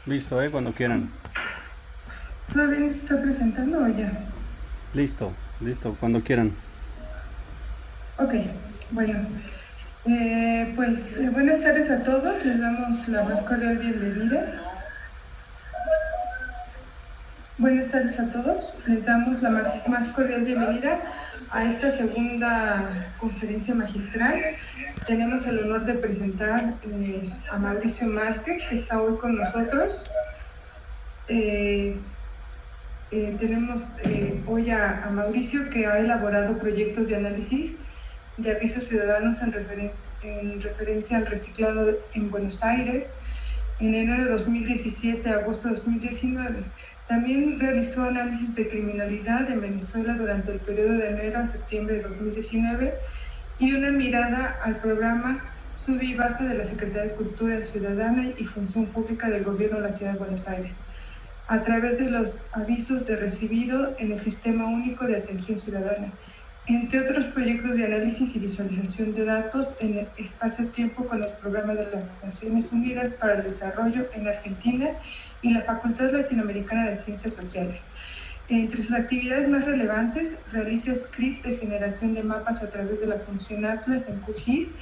Listo, cuando quieran. ¿Todavía no se está presentando o ya? Listo, listo, cuando quieran. Ok, bueno. Buenas tardes a todos. Les damos la más cordial bienvenida. Buenas tardes a todos. Les damos la más cordial bienvenida a esta segunda conferencia magistral. Tenemos el honor de presentar a Mauricio Márquez, que está hoy con nosotros. Tenemos hoy a Mauricio, que ha elaborado proyectos de análisis de avisos ciudadanos en referencia al reciclado en Buenos Aires en enero de 2017 a agosto de 2019. También realizó análisis de criminalidad en Venezuela durante el periodo de enero a septiembre de 2019 y una mirada al programa Sube y Baja de la Secretaría de Cultura Ciudadana y Función Pública del Gobierno de la Ciudad de Buenos Aires, a través de los avisos de recibido en el Sistema Único de Atención Ciudadana, entre otros proyectos de análisis y visualización de datos en el espacio-tiempo con el Programa de las Naciones Unidas para el Desarrollo en Argentina y la Facultad Latinoamericana de Ciencias Sociales. Entre sus actividades más relevantes, realiza scripts de generación de mapas a través de la función Atlas en QGIS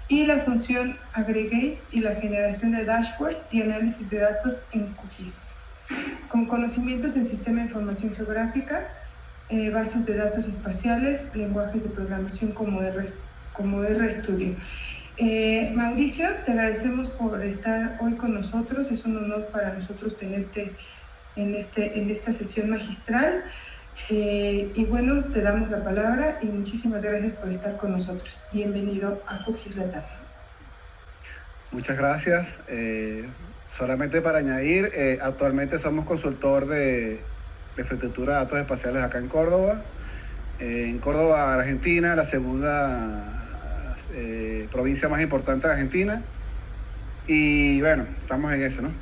y la función Aggregate y la generación de dashboards y análisis de datos en QGIS. Con conocimientos en Sistema de Información Geográfica, bases de datos espaciales, lenguajes de programación como RStudio. Mauricio, te agradecemos por estar hoy con nosotros. Es un honor para nosotros tenerte en esta sesión magistral. Y bueno, te damos la palabra y muchísimas gracias por estar con nosotros. Bienvenido a QGIS Latam. Muchas gracias. Solamente para añadir, actualmente somos consultor de infraestructura de datos espaciales acá en Córdoba. En Córdoba, Argentina, la segunda provincia más importante de Argentina. Y bueno, estamos en eso, ¿no?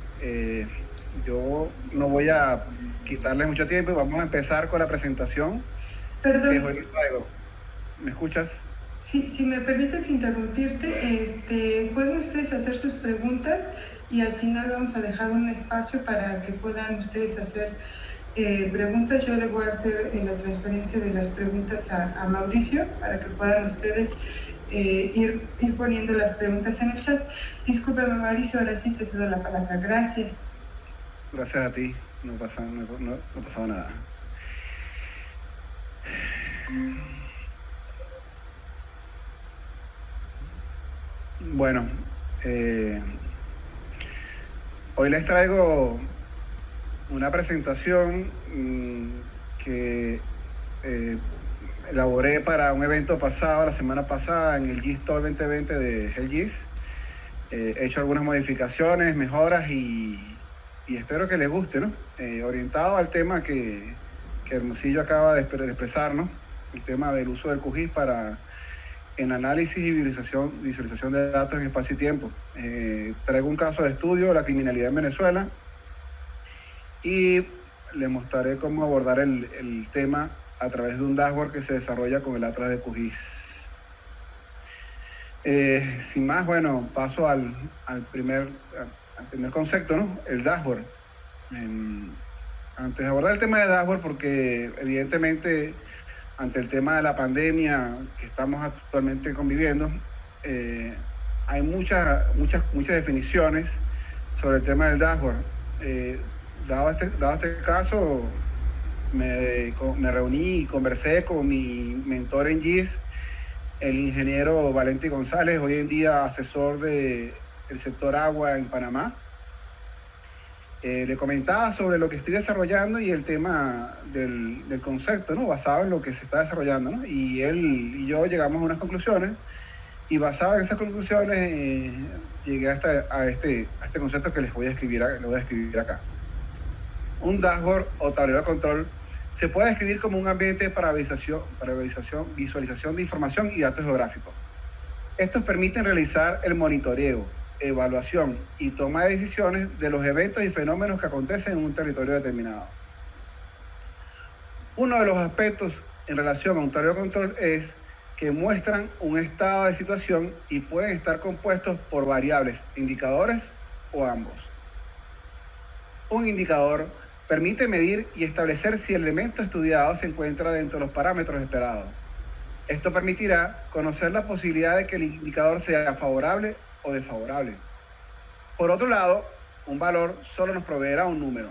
Yo no voy a quitarles mucho tiempo y vamos a empezar con la presentación. Perdón. Que hoy les traigo. ¿Me escuchas? Sí, si me permites interrumpirte, pueden ustedes hacer sus preguntas y al final vamos a dejar un espacio para que puedan ustedes hacer preguntas. Yo le voy a hacer la transferencia de las preguntas a Mauricio para que puedan ustedes ir poniendo las preguntas en el chat. Discúlpeme, Mauricio, ahora sí te cedo la palabra. Gracias. Gracias a ti, no ha pasado nada. Bueno, hoy les traigo una presentación que elaboré para un evento pasado, la semana pasada, en el GIS Talk 2020 de HellGIS. He hecho algunas modificaciones, mejoras y espero que les guste, ¿no? Orientado al tema que Hermosillo acaba de expresar, ¿no? El tema del uso del QGIS en análisis y visualización de datos en espacio y tiempo. Traigo un caso de estudio, la criminalidad en Venezuela, y les mostraré cómo abordar el tema a través de un dashboard que se desarrolla con el Atlas de QGIS. Sin más, bueno, paso al primer concepto, ¿no? El dashboard. Antes de abordar el tema de dashboard, porque evidentemente ante el tema de la pandemia que estamos actualmente conviviendo, hay muchas definiciones sobre el tema del dashboard. Dado este caso, me reuní y conversé con mi mentor en GIS, el ingeniero Valente González, hoy en día asesor del sector agua en Panamá. Le comentaba sobre lo que estoy desarrollando y el tema del concepto, ¿no? Basado en lo que se está desarrollando, ¿no? Y él y yo llegamos a unas conclusiones y basado en esas conclusiones llegué a este concepto que les voy a escribir acá. Un dashboard o tablero de control se puede describir como un ambiente para visualización de información y datos geográficos. Estos permiten realizar el monitoreo, evaluación y toma de decisiones de los eventos y fenómenos que acontecen en un territorio determinado. Uno de los aspectos en relación a un tablero de control es que muestran un estado de situación y pueden estar compuestos por variables, indicadores o ambos. Un indicador permite medir y establecer si el elemento estudiado se encuentra dentro de los parámetros esperados. Esto permitirá conocer la posibilidad de que el indicador sea favorable o desfavorable. Por otro lado, un valor solo nos proveerá un número.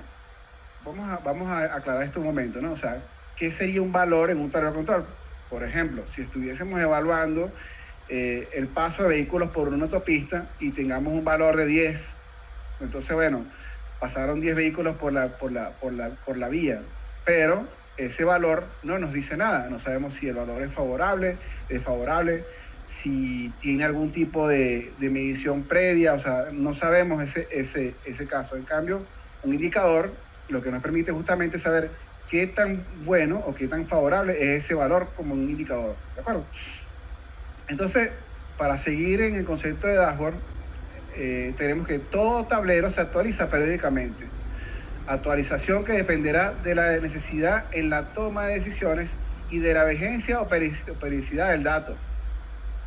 Vamos a aclarar esto un momento, ¿no? O sea, ¿qué sería un valor en un tablero de control? Por ejemplo, si estuviésemos evaluando el paso de vehículos por una autopista y tengamos un valor de 10, entonces, bueno, pasaron 10 vehículos por la vía, pero ese valor no nos dice nada. No sabemos si el valor es favorable, desfavorable, si tiene algún tipo de medición previa, o sea, no sabemos ese caso. En cambio, un indicador lo que nos permite justamente saber qué tan bueno o qué tan favorable es ese valor como un indicador, ¿de acuerdo? Entonces, para seguir en el concepto de dashboard, tenemos que todo tablero se actualiza periódicamente. Actualización que dependerá de la necesidad en la toma de decisiones y de la vigencia o periodicidad del dato.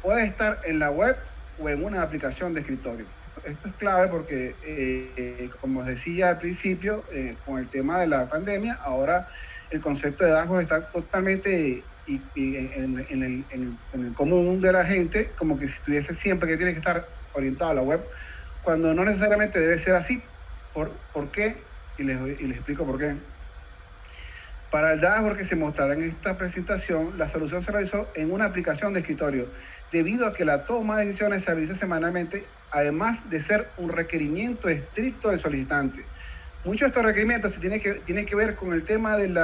Puede estar en la web o en una aplicación de escritorio. Esto es clave porque, como os decía al principio, con el tema de la pandemia, ahora el concepto de dashboard está totalmente en el común de la gente, como que si estuviese siempre que tiene que estar orientado a la web, cuando no necesariamente debe ser así. ¿Por qué? Y les explico por qué. Para el dashboard que se mostrará en esta presentación, la solución se realizó en una aplicación de escritorio, debido a que la toma de decisiones se realiza semanalmente, además de ser un requerimiento estricto del solicitante. Muchos de estos requerimientos tienen que ver con el tema del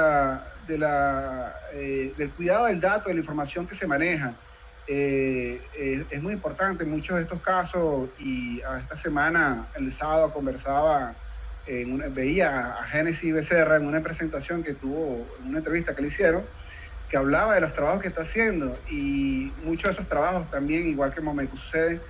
cuidado del dato, de la información que se maneja. Es muy importante en muchos de estos casos, y esta semana, el sábado, conversaba, veía a Génesis Becerra en una presentación que tuvo, en una entrevista que le hicieron, que hablaba de los trabajos que está haciendo, y muchos de esos trabajos también, igual que Momeco sucede,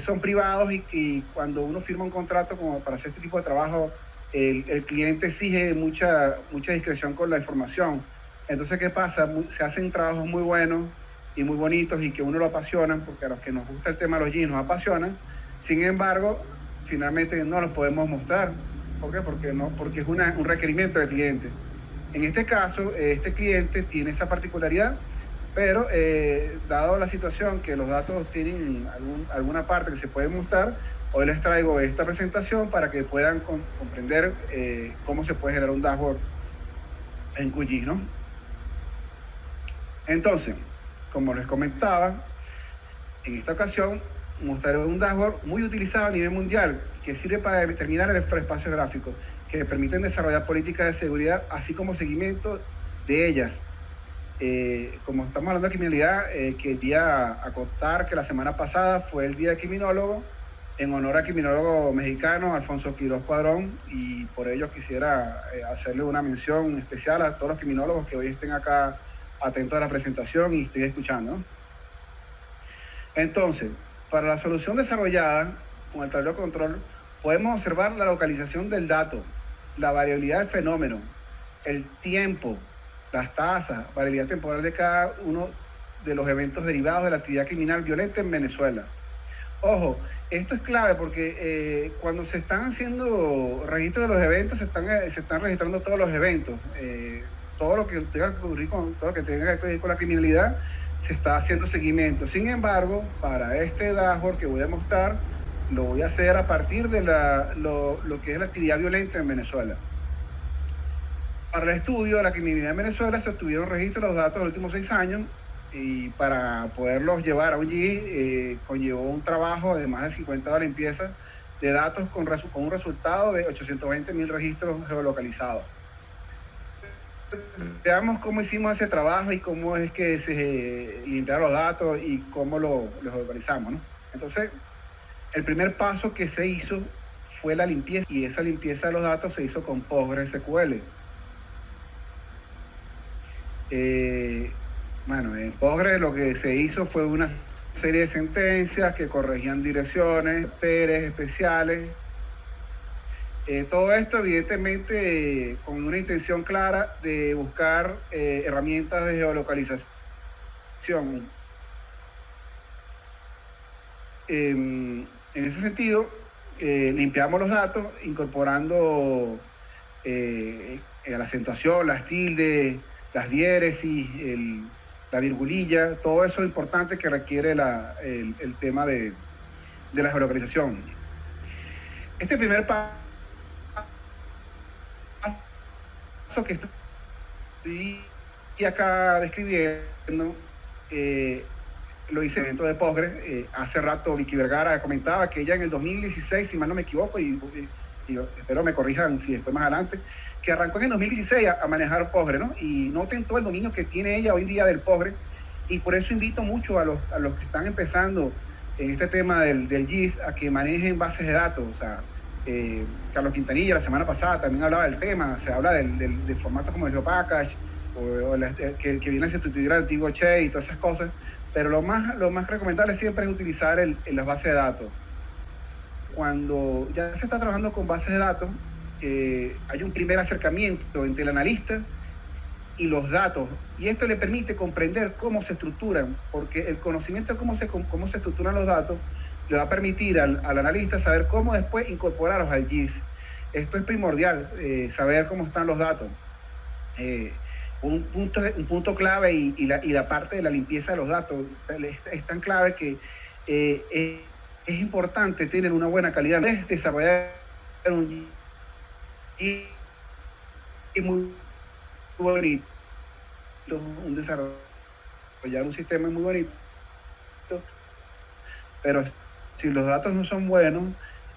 son privados, y cuando uno firma un contrato como para hacer este tipo de trabajo, el cliente exige mucha discreción con la información. Entonces, ¿qué pasa? Se hacen trabajos muy buenos y muy bonitos y que uno lo apasionan, porque a los que nos gusta el tema de los jeans nos apasionan. Sin embargo, finalmente no los podemos mostrar. ¿Por qué? Porque es un requerimiento del cliente. En este caso, este cliente tiene esa particularidad, pero dado la situación que los datos tienen alguna parte que se puede mostrar, hoy les traigo esta presentación para que puedan comprender cómo se puede generar un dashboard en QGIS, ¿no? Entonces, como les comentaba, en esta ocasión mostraré un dashboard muy utilizado a nivel mundial, que sirve para determinar el espacio gráfico, que permiten desarrollar políticas de seguridad, así como seguimiento de ellas. Como estamos hablando de criminalidad, quería acotar que la semana pasada fue el Día del Criminólogo, en honor al criminólogo mexicano Alfonso Quiroz Cuadrón, y por ello quisiera hacerle una mención especial a todos los criminólogos que hoy estén acá atentos a la presentación y estén escuchando, ¿no? Entonces, para la solución desarrollada con el tablero de control, podemos observar la localización del dato, la variabilidad del fenómeno, el tiempo, las tasas, variabilidad temporal de cada uno de los eventos derivados de la actividad criminal violenta en Venezuela. Ojo, esto es clave porque cuando se están haciendo registros de los eventos, se están registrando todos los eventos. Todo lo que tenga que ocurrir todo lo que tenga que ver con la criminalidad, se está haciendo seguimiento. Sin embargo, para este dashboard que voy a mostrar, lo voy a hacer a partir de lo que es la actividad violenta en Venezuela. Para el estudio de la criminalidad en Venezuela se obtuvieron registros de los datos de los últimos 6 años, y para poderlos llevar a un GIS conllevó un trabajo de más de 50 horas de limpieza de datos con un resultado de 820.000 registros geolocalizados. Veamos cómo hicimos ese trabajo y cómo es que se limpiaron los datos y cómo los geolocalizamos, ¿no? Entonces, el primer paso que se hizo fue la limpieza, y esa limpieza de los datos se hizo con PostgreSQL. Bueno, en Postgres lo que se hizo fue una serie de sentencias que corregían direcciones, caracteres especiales. Todo esto evidentemente con una intención clara de buscar herramientas de geolocalización. En ese sentido, limpiamos los datos incorporando la acentuación, las tildes, las diéresis, la virgulilla, todo eso es importante que requiere el tema de la geolocalización. Este primer paso que estoy acá describiendo, lo hice en el evento de Postgres. Hace rato Vicky Vergara comentaba que ella en el 2016, si mal no me equivoco, y espero me corrijan si después más adelante, que arrancó en el 2016 a manejar Postgres, ¿no? Y noten todo el dominio que tiene ella hoy en día del Postgres, y por eso invito mucho a los que están empezando en este tema del GIS a que manejen bases de datos. O sea, Carlos Quintanilla la semana pasada también hablaba del tema, se habla del formato como el GeoPackage, que viene a sustituir al antiguo Che y todas esas cosas, pero lo más recomendable siempre es utilizar las bases de datos. Cuando ya se está trabajando con bases de datos, hay un primer acercamiento entre el analista y los datos, y esto le permite comprender cómo se estructuran, porque el conocimiento de cómo se estructuran los datos le va a permitir al analista saber cómo después incorporarlos al GIS. Esto es primordial, saber cómo están los datos. Un punto clave y la parte de la limpieza de los datos es tan clave que es importante tener una buena calidad. Es desarrollar un GIS muy bonito, desarrollar un sistema muy bonito, pero si los datos no son buenos,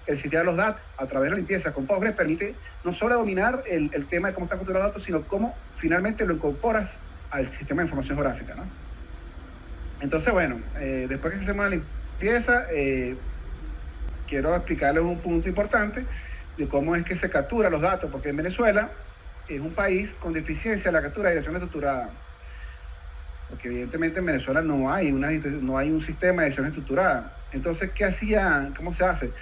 el sistema de los datos a través de la limpieza con Postgres permite no solo dominar el tema de cómo están construidos los datos, sino cómo finalmente lo incorporas al sistema de información geográfica, ¿no? Entonces, bueno, después que hacemos la limpieza, quiero explicarles un punto importante de cómo es que se captura los datos, porque en Venezuela es un país con deficiencia en la captura de dirección estructurada, porque evidentemente en Venezuela no hay un sistema de dirección estructurada. Entonces, ¿cómo se hace?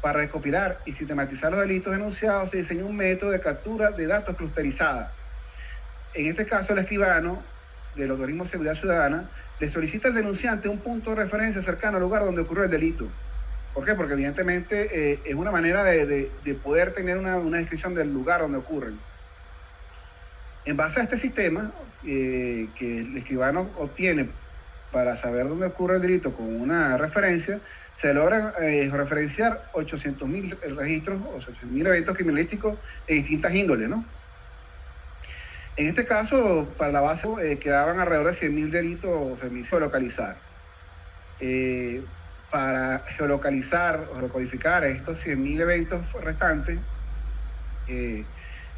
Para recopilar y sistematizar los delitos denunciados se diseñó un método de captura de datos clusterizada. En este caso, el escribano del organismo de seguridad ciudadana le solicita al denunciante un punto de referencia cercano al lugar donde ocurrió el delito. ¿Por qué? Porque evidentemente es una manera de poder tener una descripción del lugar donde ocurren. En base a este sistema que el escribano obtiene para saber dónde ocurre el delito con una referencia, se logran referenciar 800.000 registros o 800.000 eventos criminalísticos de distintas índoles, ¿no? En este caso, para la base quedaban alrededor de 100.000 delitos o 100.000 geolocalizar. Para geolocalizar o recodificar estos 100.000 eventos restantes, en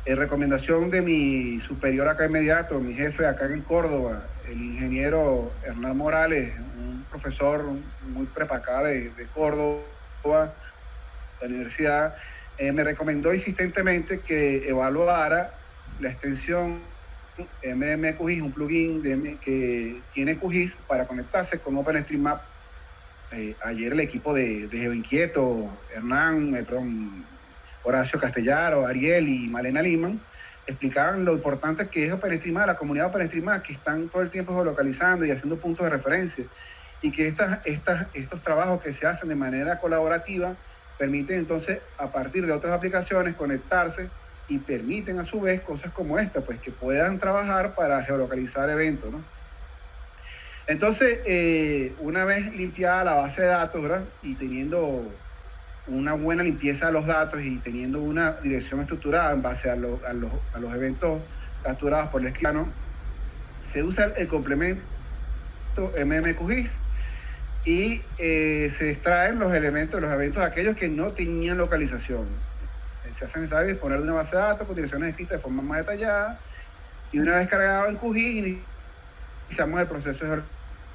recomendación de mi superior acá inmediato, mi jefe acá en Córdoba, el ingeniero Hernán Morales, un profesor muy preparado de Córdoba, de la universidad, me recomendó insistentemente que evaluara la extensión MMQGIS, un plugin que tiene QGIS para conectarse con OpenStreetMap. Ayer el equipo de GeoInquieto, Horacio Castellaro, Ariel y Malena Liman, explicaban lo importante que es OpenStreetMap, la comunidad OpenStreetMap, que están todo el tiempo geolocalizando y haciendo puntos de referencia, y que estos trabajos que se hacen de manera colaborativa permiten entonces, a partir de otras aplicaciones, conectarse y permiten a su vez cosas como esta, pues que puedan trabajar para geolocalizar eventos, ¿no? Entonces, una vez limpiada la base de datos, ¿verdad? Y teniendo una buena limpieza de los datos y teniendo una dirección estructurada en base a los eventos capturados por el escribano, se usa el complemento MMQGIS y se extraen los eventos aquellos que no tenían localización. Se hace necesario disponer de una base de datos con direcciones escritas de forma más detallada, y una vez cargado en QGIS iniciamos el proceso de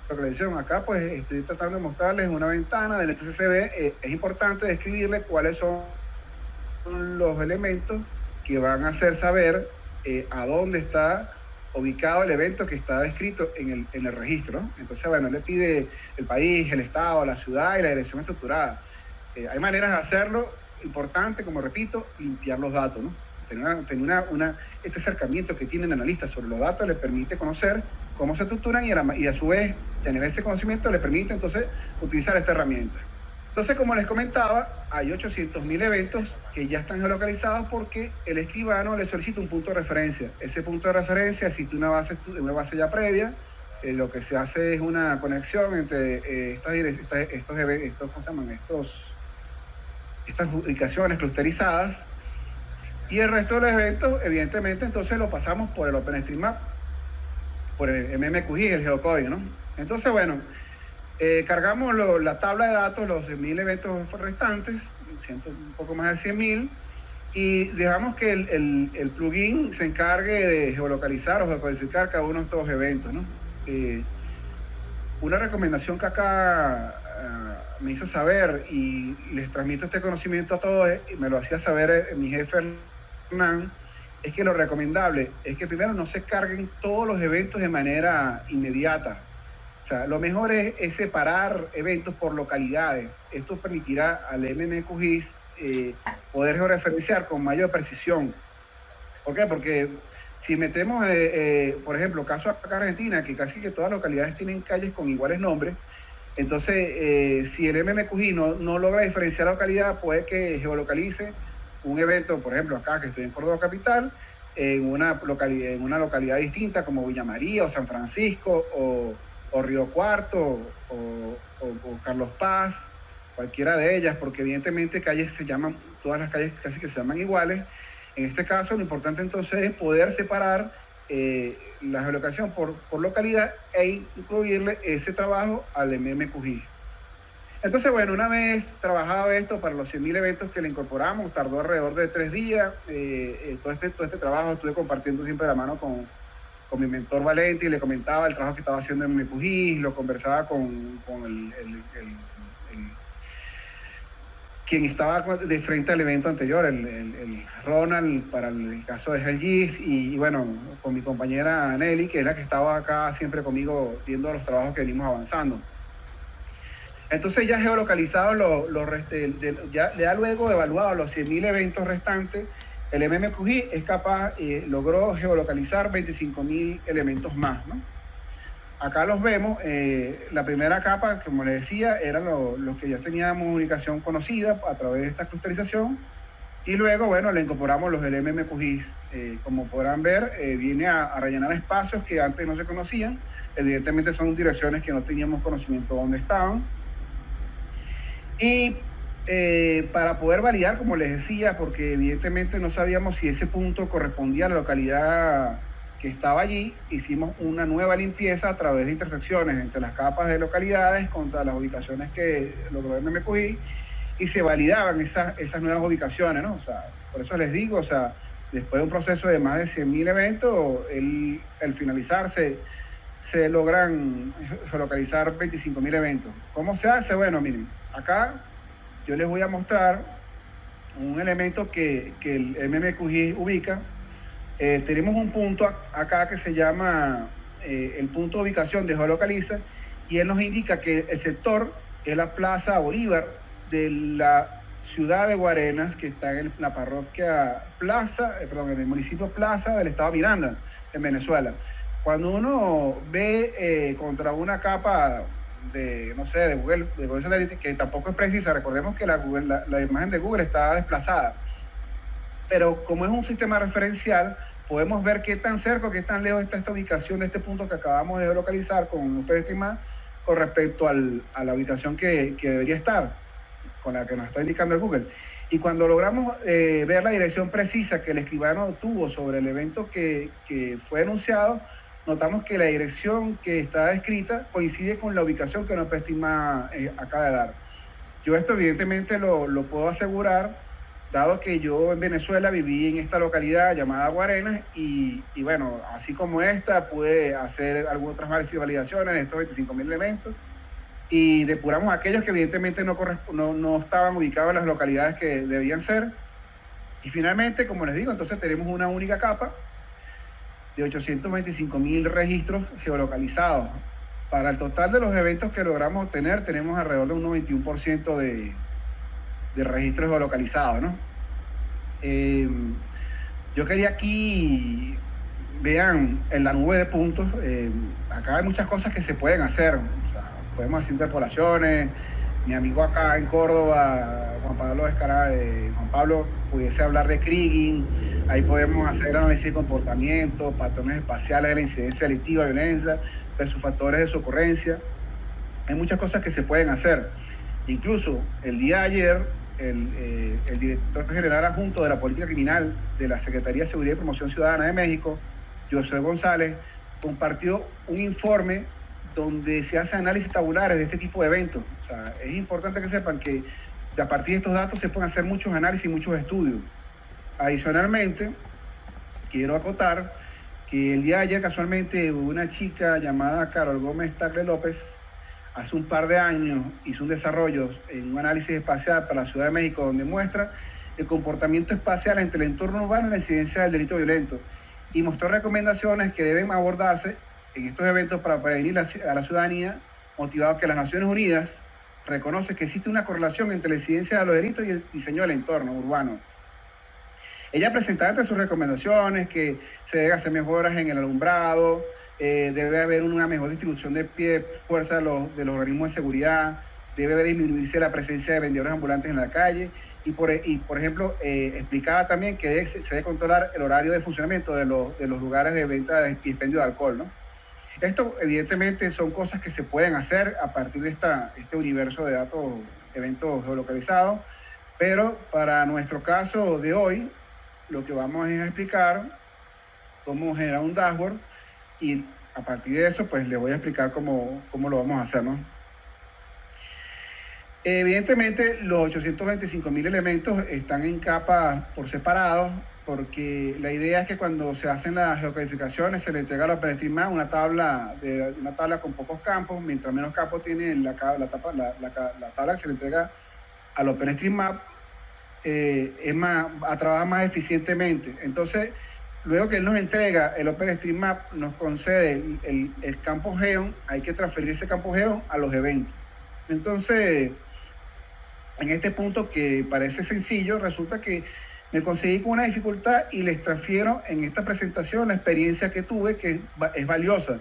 localización. Acá pues estoy tratando de mostrarles una ventana del TCCB. Es importante describirles cuáles son los elementos que van a hacer saber a dónde está ubicado el evento que está descrito en el registro, ¿no? Entonces, bueno, le pide el país, el estado, la ciudad y la dirección estructurada. Hay maneras de hacerlo. Importante, como repito, limpiar los datos, ¿no? Tener este acercamiento que tiene el analista sobre los datos le permite conocer cómo se estructuran y a su vez tener ese conocimiento le permite entonces utilizar esta herramienta. Entonces, como les comentaba, hay 800.000 eventos que ya están geolocalizados porque el escribano le solicita un punto de referencia. Ese punto de referencia existe una base ya previa. Lo que se hace es una conexión entre estas ubicaciones clusterizadas, y el resto de los eventos, evidentemente, entonces lo pasamos por el OpenStreetMap, por el MMQI, el geocódigo, ¿no? Entonces, bueno, cargamos la tabla de datos, los 1.000 eventos restantes, un poco más de 100.000, y dejamos que el plugin se encargue de geolocalizar o geocodificar cada uno de estos eventos, ¿no? Una recomendación que acá me hizo saber, y les transmito este conocimiento a todos, y me lo hacía saber mi jefe Hernán, es que lo recomendable es que primero no se carguen todos los eventos de manera inmediata. O sea, lo mejor es separar eventos por localidades. Esto permitirá al MMQGIS poder georreferenciar con mayor precisión. ¿Por qué? Porque si metemos, por ejemplo, caso acá Argentina, que casi que todas las localidades tienen calles con iguales nombres, entonces si el MMQGIS no logra diferenciar la localidad, puede que geolocalice un evento, por ejemplo, acá que estoy en Córdoba Capital, en una localidad distinta como Villa María o San Francisco o Río Cuarto o Carlos Paz, cualquiera de ellas, porque evidentemente todas las calles casi que se llaman iguales. En este caso, lo importante entonces es poder separar la geolocación por localidad e incluirle ese trabajo al MMQGIS. Entonces, bueno, una vez trabajado esto para los 100.000 eventos que le incorporamos, tardó alrededor de 3 días. Todo este trabajo estuve compartiendo siempre la mano con mi mentor Valente, y le comentaba el trabajo que estaba haciendo en MQGIS, lo conversaba con quien estaba de frente al evento anterior, el Ronald, para el caso de HellGIS, y bueno, con mi compañera Nelly, que es la que estaba acá siempre conmigo viendo los trabajos que venimos avanzando. Entonces ya geolocalizado ya luego evaluado los 100.000 eventos restantes, el MMQGIS es capaz, logró geolocalizar 25.000 elementos más, ¿no? Acá los vemos, la primera capa, como les decía, eran los que ya teníamos ubicación conocida a través de esta clusterización, y luego, bueno, le incorporamos los del MMQGIS. Como podrán ver, viene a rellenar espacios que antes no se conocían. Evidentemente son direcciones que no teníamos conocimiento de dónde estaban. Y para poder validar, como les decía, porque evidentemente no sabíamos si ese punto correspondía a la localidad que estaba allí, hicimos una nueva limpieza a través de intersecciones entre las capas de localidades contra las ubicaciones que logró el MMQGIS, y se validaban esas nuevas ubicaciones, ¿no? O sea, por eso les digo, o sea, después de un proceso de más de 100.000 eventos, al finalizar se logran geolocalizar 25.000 eventos. ¿Cómo se hace? Bueno, miren, acá yo les voy a mostrar un elemento que el MMQGIS ubica. Tenemos un punto acá que se llama el punto de ubicación de geolocaliza, y él nos indica que el sector es la Plaza Bolívar de la ciudad de Guarenas, que está en la parroquia en el municipio Plaza del estado Miranda, en Venezuela. Cuando uno ve contra una capa de Google Satellite, que tampoco es precisa, recordemos que la imagen de Google está desplazada, pero como es un sistema referencial, podemos ver qué tan cerca o qué tan lejos está esta ubicación de este punto que acabamos de localizar con OpenStreetMap con respecto a la ubicación que debería estar, con la que nos está indicando el Google. Y cuando logramos ver la dirección precisa que el escribano tuvo sobre el evento que fue anunciado, notamos que la dirección que está descrita coincide con la ubicación que OpenStreetMap acaba de dar. Yo esto evidentemente lo puedo asegurar, dado que yo en Venezuela viví en esta localidad llamada Guarenas, y bueno, así como esta, pude hacer algunas otras validaciones de estos 25.000 elementos, y depuramos aquellos que evidentemente no estaban ubicados en las localidades que debían ser. Y finalmente, como les digo, entonces tenemos una única capa de 825.000 registros geolocalizados. Para el total de los eventos que logramos obtener, tenemos alrededor de un 91% de registros geolocalizados, ¿no? Yo quería aquí, vean, en la nube de puntos, acá hay muchas cosas que se pueden hacer. O sea, podemos hacer interpolaciones, mi amigo acá en Córdoba, Juan Pablo, pudiese hablar de Kriging. Ahí podemos hacer análisis de comportamiento, patrones espaciales de la incidencia delictiva, violencia, versus factores de su ocurrencia. Hay muchas cosas que se pueden hacer. Incluso el día de ayer, el director general adjunto de la política criminal de la Secretaría de Seguridad y Promoción Ciudadana de México, José González, compartió un informe donde se hace análisis tabulares de este tipo de eventos. O sea, es importante que sepan que a partir de estos datos se pueden hacer muchos análisis y muchos estudios. Adicionalmente, quiero acotar que el día de ayer casualmente una chica llamada Carol Gómez Tagle López, hace un par de años hizo un desarrollo en un análisis espacial para la Ciudad de México donde muestra el comportamiento espacial entre el entorno urbano y la incidencia del delito violento y mostró recomendaciones que deben abordarse en estos eventos para prevenir a la ciudadanía, motivado que las Naciones Unidas reconoce que existe una correlación entre la incidencia de los delitos y el diseño del entorno urbano. Ella presentaba entre sus recomendaciones que se debe hacer mejoras en el alumbrado, debe haber una mejor distribución de pie de fuerza de los organismos de seguridad, debe disminuirse la presencia de vendedores ambulantes en la calle y por ejemplo, explicaba también que se debe controlar el horario de funcionamiento de los lugares de venta y expendio de alcohol, ¿no? Esto evidentemente son cosas que se pueden hacer a partir de este universo de datos, eventos geolocalizados, pero para nuestro caso de hoy, lo que vamos a explicar cómo generar un dashboard y a partir de eso pues les voy a explicar cómo lo vamos a hacer, ¿no? Evidentemente los 825.000 elementos están en capas por separado porque la idea es que cuando se hacen las geocodificaciones se le entrega a la OpenStreetMap una tabla con pocos campos, mientras menos campos tiene la tabla que se le entrega a la OpenStreetMap trabaja más eficientemente. Entonces, luego que él nos entrega el OpenStreetMap, nos concede el campo Geon, hay que transferir ese campo Geon a los eventos. Entonces, en este punto que parece sencillo, resulta que me conseguí con una dificultad y les transfiero en esta presentación la experiencia que tuve, que es valiosa.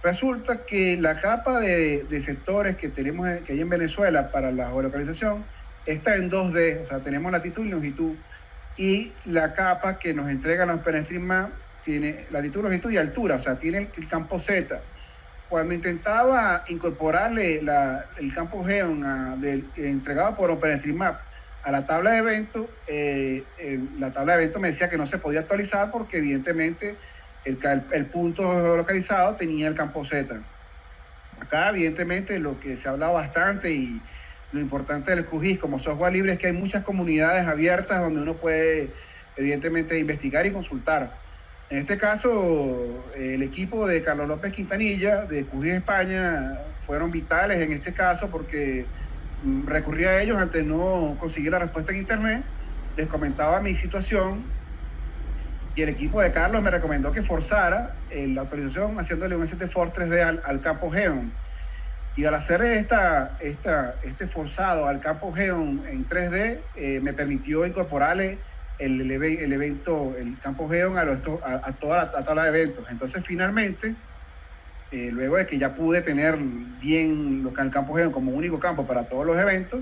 Resulta que la capa de sectores que hay en Venezuela para la geolocalización está en 2D, o sea, tenemos latitud y longitud. Y la capa que nos entrega la OpenStreetMap tiene latitud, longitud y altura, o sea, tiene el campo Z. Cuando intentaba incorporarle el campo Geon entregado por OpenStreetMap a la tabla de eventos, la tabla de eventos me decía que no se podía actualizar porque evidentemente el punto geolocalizado tenía el campo Z. Acá evidentemente lo que se ha hablado bastante y lo importante del QGIS como software libre es que hay muchas comunidades abiertas donde uno puede evidentemente investigar y consultar. En este caso, el equipo de Carlos López Quintanilla, de QGIS España, fueron vitales en este caso porque recurrí a ellos antes de no conseguir la respuesta en internet, les comentaba mi situación y el equipo de Carlos me recomendó que forzara la autorización haciéndole un ST4 3D al campo Geon. Y al hacer este forzado al campo Geon en 3D, me permitió incorporarle el campo Geon a toda la tabla de eventos. Entonces, finalmente, luego de que ya pude tener bien el campo Geon como único campo para todos los eventos,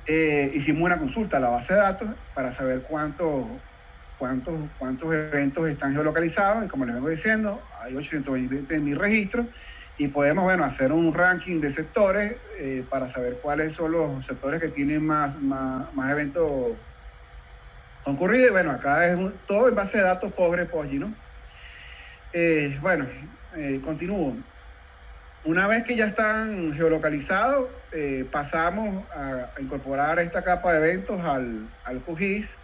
hicimos una consulta a la base de datos para saber cuántos eventos están geolocalizados. Y como les vengo diciendo, hay 820 en mi registro. Y podemos, hacer un ranking de sectores para saber cuáles son los sectores que tienen más eventos concurridos. Y acá es todo en base de datos PostgreSQL, ¿no? Continúo. Una vez que ya están geolocalizados, pasamos a incorporar esta capa de eventos al QGIS.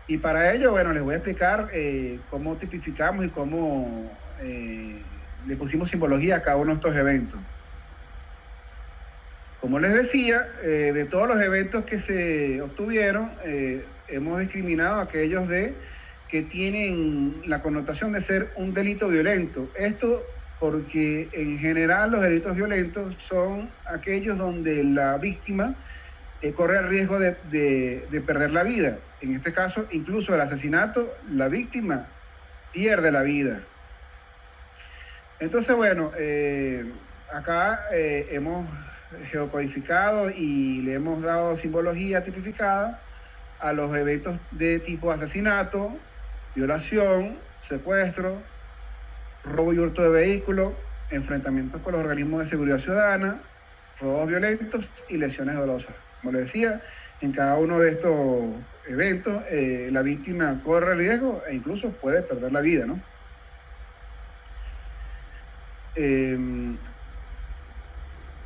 Y para ello, les voy a explicar cómo tipificamos y cómo le pusimos simbología a cada uno de estos eventos. Como les decía, de todos los eventos que se obtuvieron, hemos discriminado aquellos que tienen la connotación de ser un delito violento. Esto porque en general los delitos violentos son aquellos donde la víctima corre el riesgo de perder la vida. En este caso, incluso el asesinato, la víctima pierde la vida. Entonces, acá hemos geocodificado y le hemos dado simbología tipificada a los eventos de tipo asesinato, violación, secuestro, robo y hurto de vehículos, enfrentamientos con los organismos de seguridad ciudadana, robos violentos y lesiones dolosas. Como les decía, en cada uno de estos eventos la víctima corre riesgo e incluso puede perder la vida, ¿no?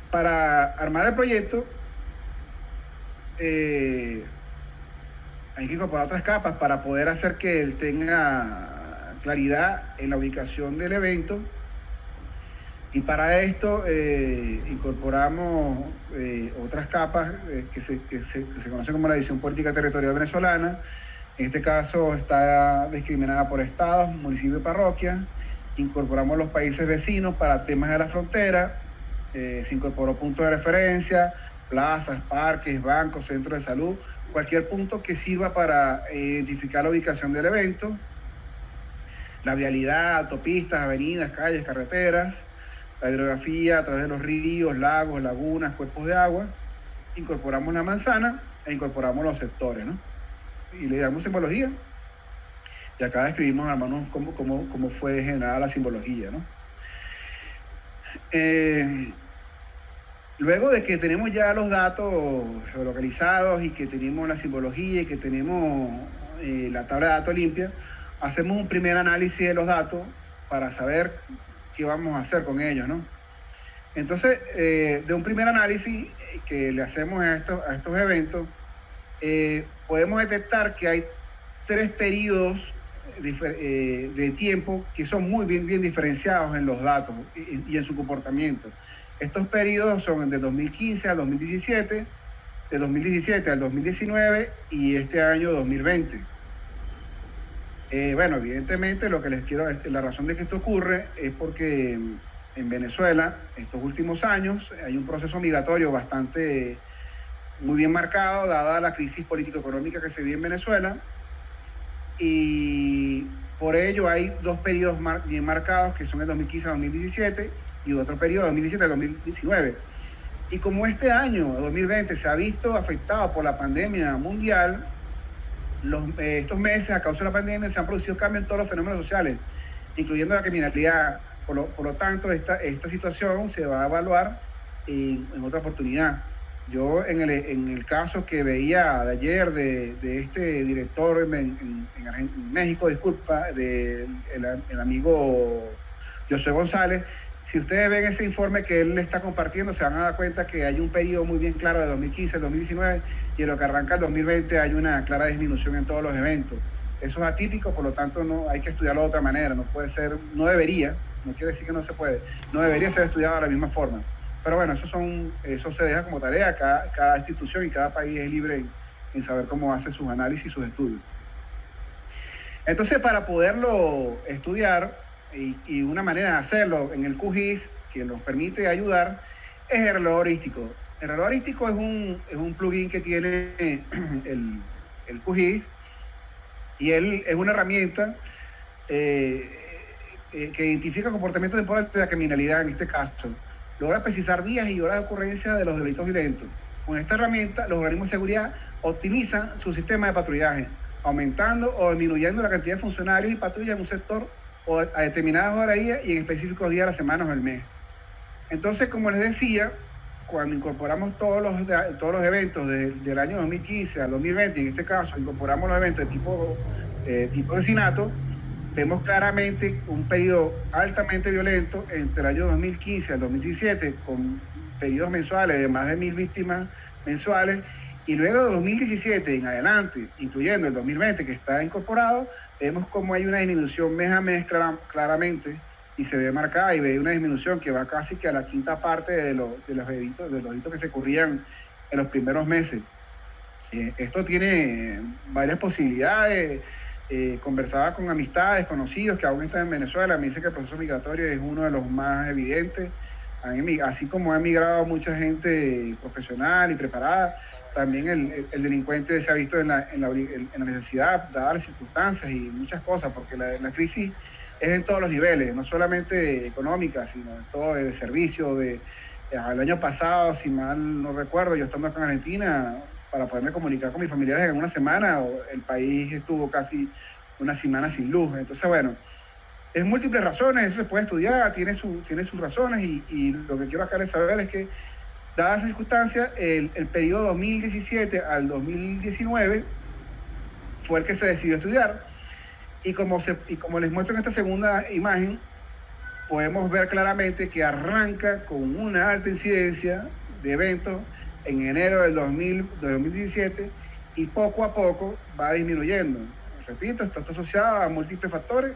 Para armar el proyecto hay que incorporar otras capas para poder hacer que él tenga claridad en la ubicación del evento, y para esto incorporamos otras capas que se conocen como la división política territorial venezolana. En este caso está discriminada por estados, municipios y parroquias. Incorporamos los países vecinos para temas de la frontera. Se incorporó puntos de referencia, plazas, parques, bancos, centros de salud, cualquier punto que sirva para identificar la ubicación del evento. La vialidad, autopistas, avenidas, calles, carreteras. La hidrografía a través de los ríos, lagos, lagunas, cuerpos de agua. Incorporamos la manzana e incorporamos los sectores, ¿no? Y le damos simbología. Y acá describimos, hermanos, cómo fue generada la simbología, ¿no? Luego de que tenemos ya los datos geolocalizados y que tenemos la simbología y que tenemos la tabla de datos limpia, hacemos un primer análisis de los datos para saber qué vamos a hacer con ellos, ¿no? Entonces, de un primer análisis que le hacemos a estos eventos, podemos detectar que hay 3 periodos de tiempo que son muy bien diferenciados en los datos y en su comportamiento. Estos periodos son de 2015 al 2017, de 2017 al 2019 y este año 2020. Bueno, evidentemente la razón de que esto ocurre es porque en Venezuela, estos últimos años, hay un proceso migratorio muy bien marcado, dada la crisis político-económica que se vive en Venezuela, y por ello hay 2 periodos bien marcados, que son el 2015 a 2017, y otro periodo, 2017 a 2019. Y como este año, 2020, se ha visto afectado por la pandemia mundial, estos meses, a causa de la pandemia, se han producido cambios en todos los fenómenos sociales, incluyendo la criminalidad. Por lo tanto, esta situación se va a evaluar en otra oportunidad. Yo, en el caso que veía de ayer de este director en México, el amigo José González, si ustedes ven ese informe que él está compartiendo, se van a dar cuenta que hay un periodo muy bien claro de 2015 al 2019, y en lo que arranca el 2020 hay una clara disminución en todos los eventos. Eso es atípico, por lo tanto no hay que estudiarlo de otra manera, no debería, no quiere decir que no se puede, no debería ser estudiado de la misma forma. Pero bueno, eso se deja como tarea, cada institución y cada país es libre en saber cómo hace sus análisis y sus estudios. Entonces, para poderlo estudiar, y una manera de hacerlo en el QGIS que nos permite ayudar, es el reloj heurístico. El reloj heurístico es un plugin que tiene el QGIS, y él es una herramienta que identifica comportamientos temporales de la criminalidad. En este caso, logra precisar días y horas de ocurrencia de los delitos violentos. Con esta herramienta, los organismos de seguridad optimizan su sistema de patrullaje, aumentando o disminuyendo la cantidad de funcionarios y patrullas en un sector o a determinadas horas y en específicos días de la semana o del mes. Entonces, como les decía, cuando incorporamos todos los eventos del año 2015 al 2020, en este caso incorporamos los eventos de tipo asesinato, vemos claramente un periodo altamente violento entre el año 2015 al 2017, con periodos mensuales de más de 1.000 víctimas mensuales, y luego de 2017 en adelante, incluyendo el 2020 que está incorporado, vemos como hay una disminución mes a mes claramente, y se ve marcada, y ve una disminución que va casi que a la quinta parte de los delitos que se ocurrían en los primeros meses. Esto tiene varias posibilidades. Conversaba con amistades, conocidos que aún están en Venezuela, me dice que el proceso migratorio es uno de los más evidentes. Así como ha emigrado mucha gente profesional y preparada, también el delincuente se ha visto en la necesidad, dadas las circunstancias y muchas cosas, porque la crisis es en todos los niveles, no solamente económica, sino en todo, de servicio, de el año pasado, si mal no recuerdo, yo estando acá en Argentina, para poderme comunicar con mis familiares en una semana, el país estuvo casi una semana sin luz. Entonces, bueno, es múltiples razones, eso se puede estudiar, tiene sus razones, y lo que quiero acá saber es que, dadas las circunstancias, el periodo 2017 al 2019 fue el que se decidió estudiar, y como les muestro en esta segunda imagen, podemos ver claramente que arranca con una alta incidencia de eventos en enero del 2017, y poco a poco va disminuyendo. Repito, está asociada a múltiples factores,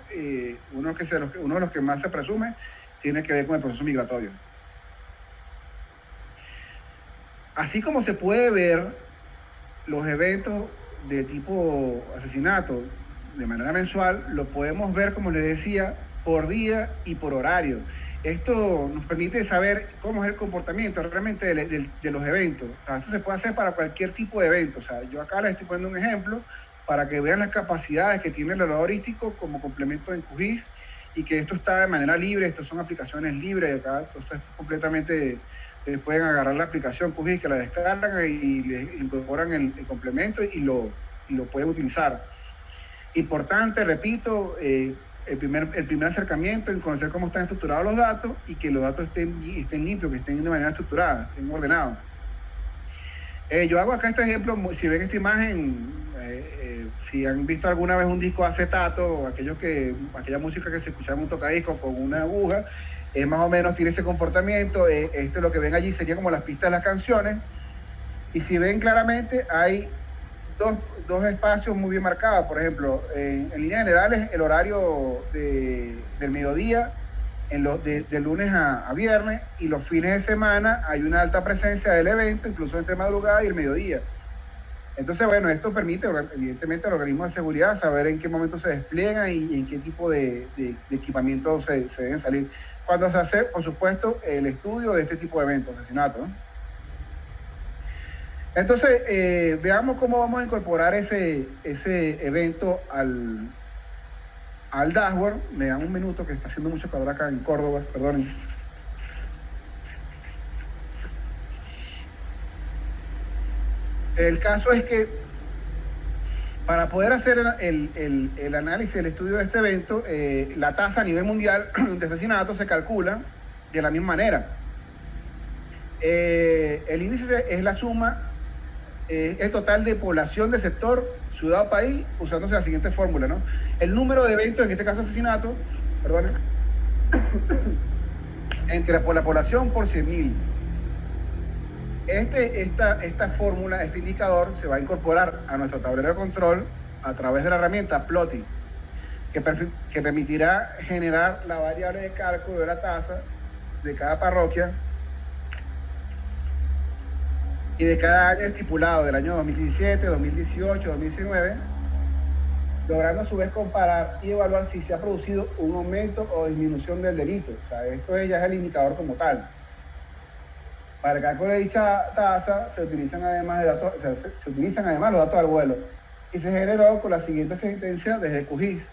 uno de los que más se presume tiene que ver con el proceso migratorio. Así como se puede ver los eventos de tipo asesinato de manera mensual, lo podemos ver, como les decía, por día y por horario. Esto nos permite saber cómo es el comportamiento realmente de los eventos. O sea, esto se puede hacer para cualquier tipo de evento. O sea, yo acá les estoy poniendo un ejemplo para que vean las capacidades que tiene el odorístico como complemento en QGIS, y que esto está de manera libre. Estas son aplicaciones libres. Acá esto es completamente... pueden agarrar la aplicación QGIS, que la descargan y le incorporan el complemento y lo pueden utilizar. Importante, repito, el primer acercamiento en conocer cómo están estructurados los datos, y que los datos estén limpios, que estén de manera estructurada, estén ordenados. Yo hago acá este ejemplo. Si ven esta imagen, si han visto alguna vez un disco de acetato, o aquella música que se escuchaba en un tocadiscos con una aguja, más o menos tiene ese comportamiento. Lo que ven allí sería como las pistas de las canciones, y si ven claramente hay dos espacios muy bien marcados. Por ejemplo, en líneas generales, el horario del mediodía de lunes a viernes, y los fines de semana hay una alta presencia del evento, incluso entre madrugada y el mediodía. Entonces, bueno, esto permite evidentemente al organismo de seguridad saber en qué momento se despliegan y en qué tipo de equipamiento se deben salir, cuando se hace, por supuesto, el estudio de este tipo de eventos, asesinatos, ¿no? Entonces, veamos cómo vamos a incorporar ese evento al dashboard. Me dan un minuto, que está haciendo mucho calor acá en Córdoba, perdonen. El caso es que, para poder hacer el análisis, el estudio de este evento, la tasa a nivel mundial de asesinatos se calcula de la misma manera. El índice es la suma, el total de población de sector, ciudad o país, usándose la siguiente fórmula, ¿no? El número de eventos, en este caso asesinatos, perdón, por la población por 100.000. Esta fórmula, este indicador, se va a incorporar a nuestro tablero de control a través de la herramienta Plotly, que permitirá generar la variable de cálculo de la tasa de cada parroquia y de cada año estipulado, del año 2017, 2018, 2019, logrando a su vez comparar y evaluar si se ha producido un aumento o disminución del delito. O sea, esto ya es el indicador como tal. Para el cálculo de dicha tasa se utilizan además los datos del vuelo, y se generó con la siguiente sentencia desde QGIS.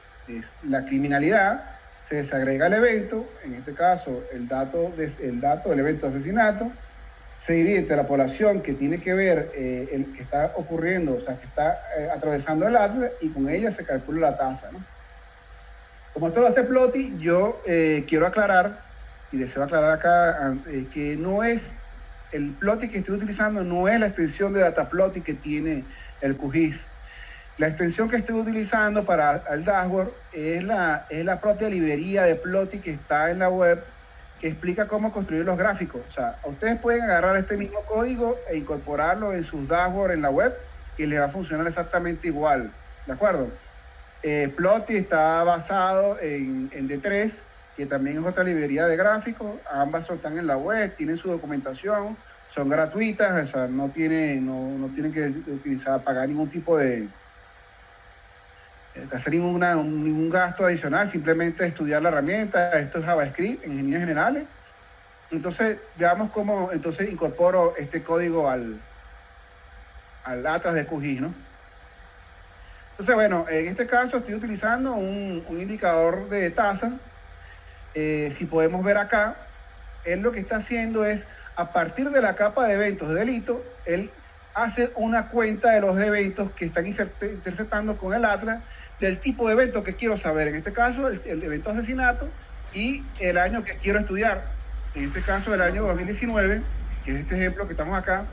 La criminalidad se desagrega el evento, en este caso el dato del evento de asesinato, se divide entre la población que tiene que ver el que está ocurriendo, o sea, que está atravesando el Atlas, y con ella se calcula la tasa, ¿no? Como esto lo hace Plotly, yo quiero aclarar, y deseo aclarar acá, que no es el Plotly que estoy utilizando, no es la extensión de Dataplotly que tiene el QGIS. La extensión que estoy utilizando para el dashboard es la propia librería de Plotly que está en la web, que explica cómo construir los gráficos. O sea, ustedes pueden agarrar este mismo código e incorporarlo en sus dashboards en la web, y les va a funcionar exactamente igual, ¿de acuerdo? Plotly está basado en D3, que también es otra librería de gráficos. Ambas están en la web, tienen su documentación, son gratuitas, o sea, no tienen que pagar ningún tipo de hacer ningún gasto adicional, simplemente estudiar la herramienta. Esto es JavaScript en líneas generales. Entonces, veamos cómo entonces incorporo este código al Atlas de QGIS, ¿no? Entonces, bueno, en este caso estoy utilizando un indicador de tasa. Si podemos ver acá, él lo que está haciendo es a partir de la capa de eventos de delito, él hace una cuenta de los eventos que están interceptando con el Atlas del tipo de evento que quiero saber. En este caso, el evento asesinato y el año que quiero estudiar. En este caso, el año 2019, que es este ejemplo que estamos acá.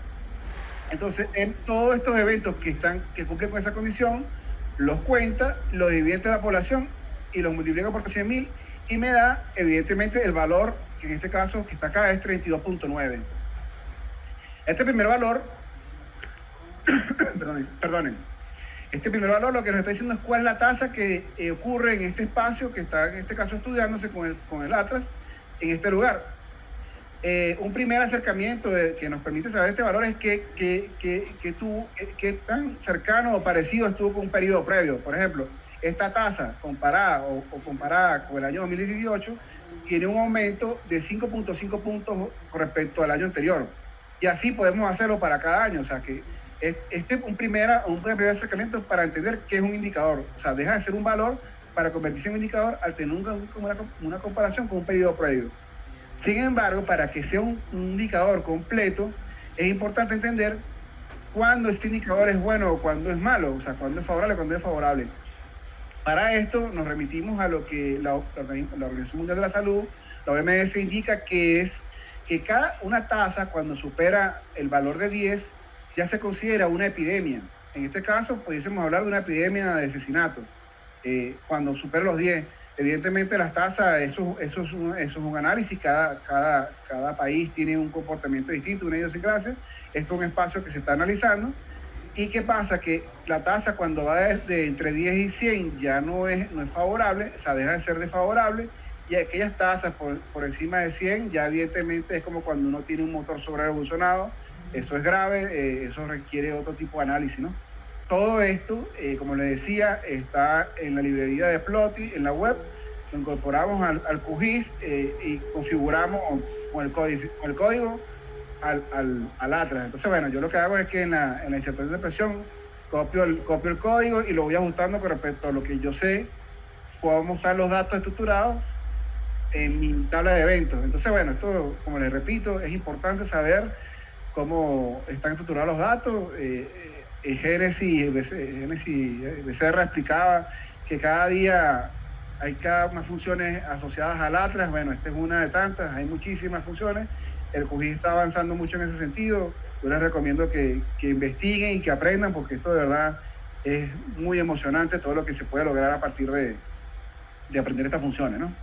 Entonces, en todos estos eventos que cumplen con esa condición, los cuenta, los divide entre la población y los multiplica por 100.000 y me da, evidentemente, el valor, que en este caso, que está acá, es 32.9. Este primer valor, perdonen, este primer valor lo que nos está diciendo es cuál es la tasa que ocurre en este espacio que está, en este caso, estudiándose con el Atlas en este lugar. Un primer acercamiento que nos permite saber este valor es qué tan cercano o parecido estuvo con un periodo previo. Por ejemplo, esta tasa comparada con el año 2018 tiene un aumento de 5.5 puntos con respecto al año anterior. Y así podemos hacerlo para cada año. O sea que un primer acercamiento para entender qué es un indicador. O sea, deja de ser un valor para convertirse en un indicador al tener una comparación con un periodo previo. Sin embargo, para que sea un indicador completo, es importante entender cuándo este indicador es bueno o cuándo es malo, o sea, cuándo es favorable o cuándo es favorable. Para esto nos remitimos a lo que la Organización Mundial de la Salud, la OMS, indica que es que una tasa, cuando supera el valor de 10, ya se considera una epidemia. En este caso, pudiésemos hablar de una epidemia de asesinato, cuando supera los 10. Evidentemente las tasas, eso es un análisis, cada país tiene un comportamiento distinto, una idiosincrasia. Esto es un espacio que se está analizando. ¿Y qué pasa? Que la tasa cuando va de entre 10 y 100 ya no es favorable, o sea, deja de ser desfavorable, y aquellas tasas por encima de 100 ya evidentemente es como cuando uno tiene un motor sobrerevolucionado. Eso es grave, eso requiere otro tipo de análisis, ¿no? Todo esto, como les decía, está en la librería de Plotly, en la web. Lo incorporamos al QGIS y configuramos con el código al Atlas. Entonces, bueno, yo lo que hago es que en la inserción de presión copio el código y lo voy ajustando con respecto a lo que yo sé. Puedo mostrar los datos estructurados en mi tabla de eventos. Entonces, bueno, esto, como les repito, es importante saber cómo están estructurados los datos. Génesis Becerra explicaba que cada día hay cada más funciones asociadas al Atlas. Bueno, esta es una de tantas, hay muchísimas funciones. El QGIS está avanzando mucho en ese sentido. Yo les recomiendo que investiguen y que aprendan, porque esto de verdad es muy emocionante todo lo que se puede lograr a partir de aprender estas funciones, ¿no?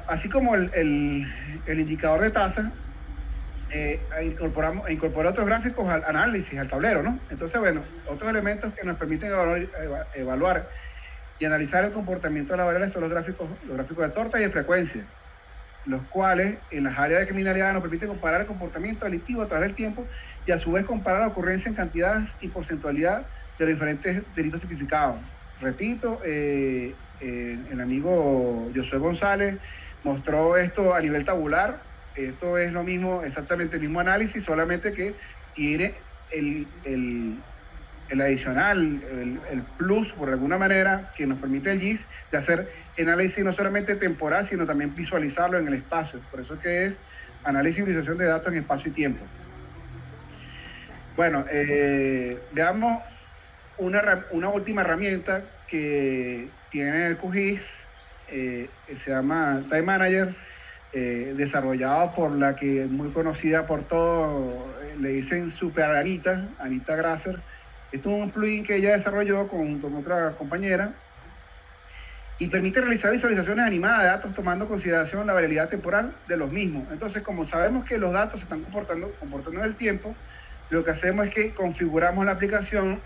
Así como el indicador de tasa, incorporé otros gráficos al análisis, al tablero, ¿no? Entonces, bueno, otros elementos que nos permiten evaluar y analizar el comportamiento de las variables son los gráficos de torta y de frecuencia, los cuales en las áreas de criminalidad nos permiten comparar el comportamiento delictivo a través del tiempo y a su vez comparar la ocurrencia en cantidades y porcentualidad de los diferentes delitos tipificados. Repito, el amigo Josué González mostró esto a nivel tabular. Esto es lo mismo, exactamente el mismo análisis, solamente que tiene el adicional, el plus, por alguna manera, que nos permite el GIS de hacer análisis no solamente temporal, sino también visualizarlo en el espacio. Por eso que es análisis y visualización de datos en espacio y tiempo. Bueno, veamos una última herramienta que tiene el QGIS, se llama Time Manager, desarrollado por la que es muy conocida por todos, le dicen Super Anita Grasser. Esto es un plugin que ella desarrolló con otra compañera y permite realizar visualizaciones animadas de datos tomando en consideración la variabilidad temporal de los mismos. Entonces, como sabemos que los datos se están comportando en el tiempo, lo que hacemos es que configuramos la aplicación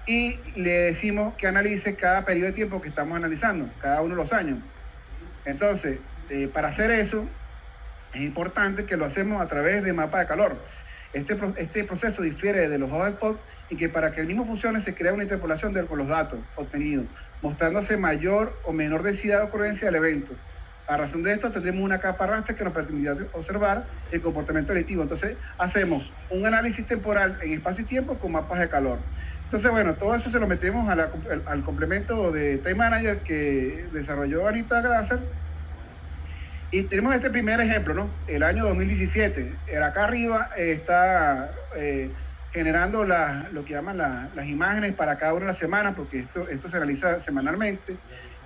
y le decimos que analice cada periodo de tiempo que estamos analizando, cada uno de los años. Entonces, para hacer eso, es importante que lo hacemos a través de mapa de calor. Este proceso difiere de los hotspots y que para que el mismo funcione se crea una interpolación con los datos obtenidos, mostrándose mayor o menor densidad de ocurrencia del evento. A razón de esto, tendremos una capa raster que nos permitirá observar el comportamiento delictivo. Entonces, hacemos un análisis temporal en espacio y tiempo con mapas de calor. Entonces, bueno, todo eso se lo metemos al complemento de Time Manager que desarrolló Anita Grasser. Y tenemos este primer ejemplo, ¿no? El año 2017. Acá arriba está generando lo que llaman las imágenes para cada una de las semanas, porque esto se realiza semanalmente.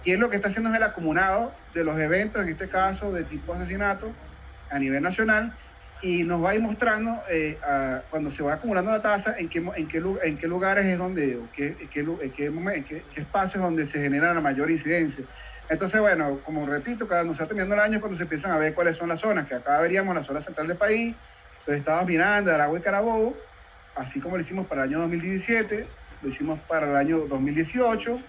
Y es lo que está haciendo es el acumulado de los eventos, en este caso de tipo asesinato, a nivel nacional, y nos va a ir mostrando cuando se va acumulando la tasa en qué lugares es donde, o qué espacios donde se genera la mayor incidencia. Entonces, bueno, como repito, cada nos está terminando el año cuando se empiezan a ver cuáles son las zonas, que acá veríamos la zona central del país, los estados Miranda, Aragua y Carabobo, así como lo hicimos para el año 2017, lo hicimos para el año 2018,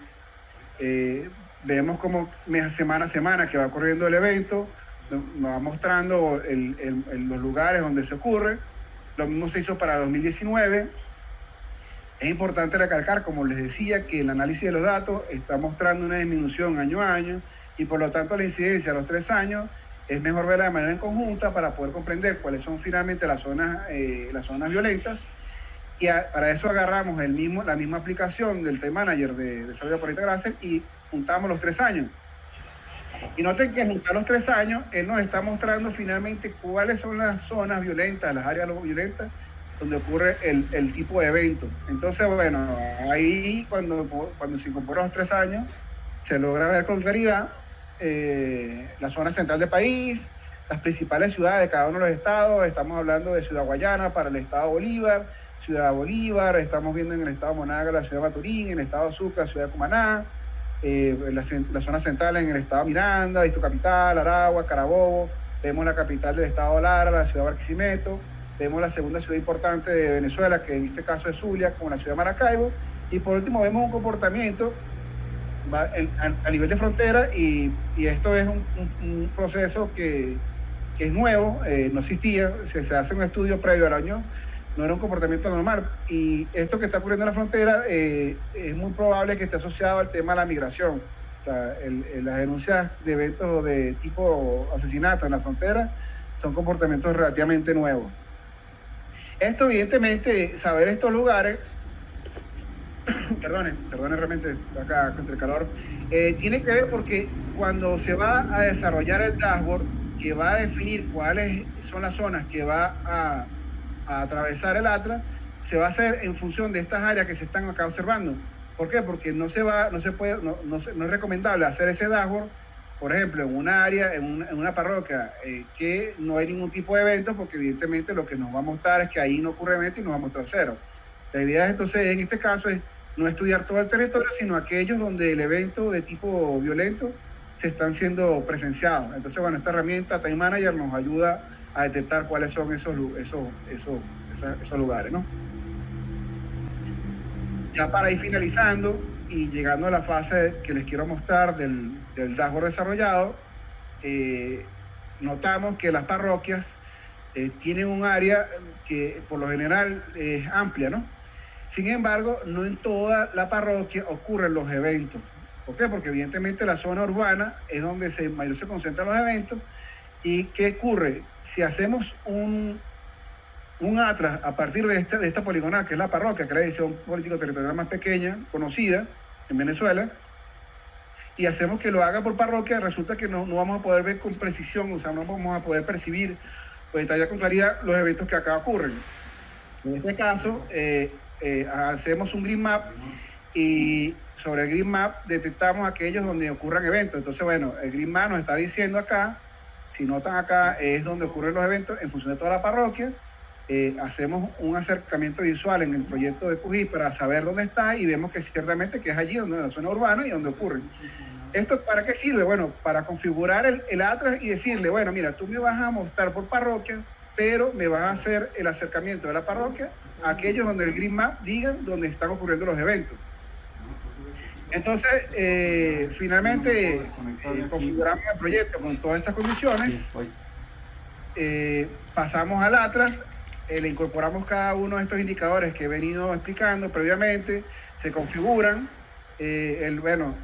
vemos como semana a semana que va corriendo el evento, nos va mostrando los lugares donde se ocurre. Lo mismo se hizo para 2019. Es importante recalcar, como les decía, que el análisis de los datos está mostrando una disminución año a año y por lo tanto la incidencia a los 3 años es mejor verla de manera en conjunta para poder comprender cuáles son finalmente las zonas violentas. Y para eso agarramos la misma aplicación del Time Manager de desarrollo por Grasser y juntamos los 3 años. Y noten que juntar los 3 años, él nos está mostrando finalmente cuáles son las zonas violentas, las áreas violentas, donde ocurre el tipo de evento. Entonces, bueno, ahí cuando se incorporan los 3 años, se logra ver con claridad la zona central del país, las principales ciudades de cada uno de los estados. Estamos hablando de Ciudad Guayana para el estado Bolívar, Ciudad Bolívar, estamos viendo en el estado Monaga la ciudad de Maturín, en el estado Sucre la ciudad de Cumaná, la zona central en el estado Miranda, Distrito Capital, Aragua, Carabobo, vemos la capital del estado Lara, la ciudad de Barquisimeto, vemos la segunda ciudad importante de Venezuela, que en este caso es Zulia, como la ciudad de Maracaibo, y por último vemos un comportamiento a nivel de frontera, y esto es un proceso que es nuevo, no existía, se hace un estudio previo al año, no era un comportamiento normal, y esto que está ocurriendo en la frontera es muy probable que esté asociado al tema de la migración. O sea, las denuncias de eventos de tipo asesinato en la frontera son comportamientos relativamente nuevos. Esto, evidentemente, saber estos lugares, perdone realmente acá contra el calor, tiene que ver porque cuando se va a desarrollar el dashboard que va a definir cuáles son las zonas que va a atravesar el Atlas, se va a hacer en función de estas áreas que se están acá observando. ¿Por qué? Porque no es recomendable hacer ese dashboard, por ejemplo, en una área, en una parroquia que no hay ningún tipo de evento, porque evidentemente lo que nos va a mostrar es que ahí no ocurre evento y nos va a mostrar cero. La idea entonces en este caso es no estudiar todo el territorio, sino aquellos donde el evento de tipo violento se están siendo presenciados. Entonces, bueno, esta herramienta Time Manager nos ayuda a detectar cuáles son esos lugares, ¿no? Ya para ir finalizando y llegando a la fase que les quiero mostrar del dashboard desarrollado, notamos que las parroquias tienen un área que por lo general es amplia, ¿no? Sin embargo, no en toda la parroquia ocurren los eventos. ¿Por qué? Porque evidentemente la zona urbana es donde mayor se concentran los eventos. ¿Y qué ocurre? Si hacemos un atlas a partir de esta poligonal, que es la parroquia, que es la división político-territorial más pequeña, conocida en Venezuela, y hacemos que lo haga por parroquia, resulta que no vamos a poder ver con precisión, o sea, no vamos a poder percibir o detallar con claridad los eventos que acá ocurren. En este caso, hacemos un grid map y sobre el grid map detectamos aquellos donde ocurran eventos. Entonces, bueno, el grid map nos está diciendo acá, si notan acá, es donde ocurren los eventos en función de toda la parroquia. Hacemos un acercamiento visual en el proyecto de QGIS para saber dónde está y vemos que ciertamente que es allí donde en la zona urbana y donde ocurren. ¿Esto para qué sirve? Bueno, para configurar el atlas y decirle, bueno, mira, tú me vas a mostrar por parroquia, pero me vas a hacer el acercamiento de la parroquia a aquellos donde el grid map diga dónde están ocurriendo los eventos. Entonces, finalmente, configuramos el proyecto con todas estas condiciones, pasamos al atlas, le incorporamos cada uno de estos indicadores que he venido explicando previamente, se configuran. Bueno,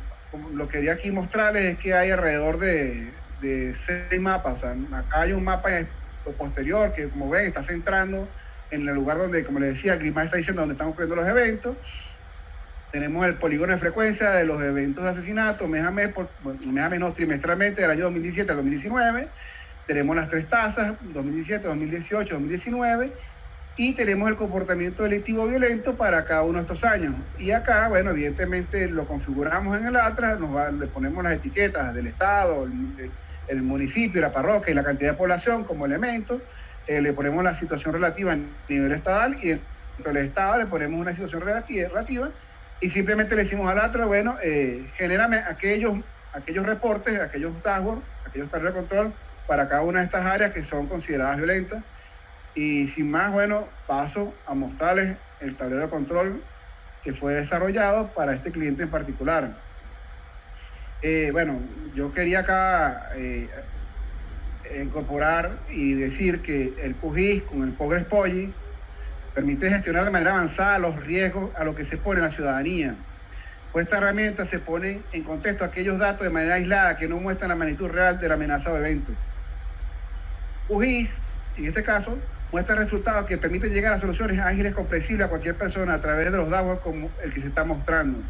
lo que quería aquí mostrarles es que hay alrededor de 6 mapas. O sea, acá hay un mapa posterior que, como ven, está centrando en el lugar donde, como les decía, el GridMap está diciendo dónde están ocurriendo los eventos. tenemos el polígono de frecuencia de los eventos de asesinato mes a mes, trimestralmente del año 2017 a 2019. Tenemos las 3 tasas, 2017, 2018, 2019, y tenemos el comportamiento delictivo violento para cada uno de estos años. Y acá, bueno, evidentemente lo configuramos en el Atlas, le ponemos las etiquetas del Estado, el municipio, la parroquia y la cantidad de población como elemento, le ponemos la situación relativa a nivel estatal, y dentro del Estado le ponemos una situación relativa, y simplemente le decimos al Atlas, bueno, genérame aquellos reportes, aquellos dashboards, aquellos tableros de control para cada una de estas áreas que son consideradas violentas. Y sin más, bueno, paso a mostrarles el tablero de control que fue desarrollado para este cliente en particular. Bueno, yo quería acá incorporar y decir que el QGIS con el Progress Policy permite gestionar de manera avanzada los riesgos a lo que se pone la ciudadanía. Pues esta herramienta se pone en contexto aquellos datos de manera aislada que no muestran la magnitud real de la amenaza o evento. QGIS, en este caso, muestra resultados que permiten llegar a soluciones ágiles comprensibles a cualquier persona a través de los dashboards como el que se está mostrando.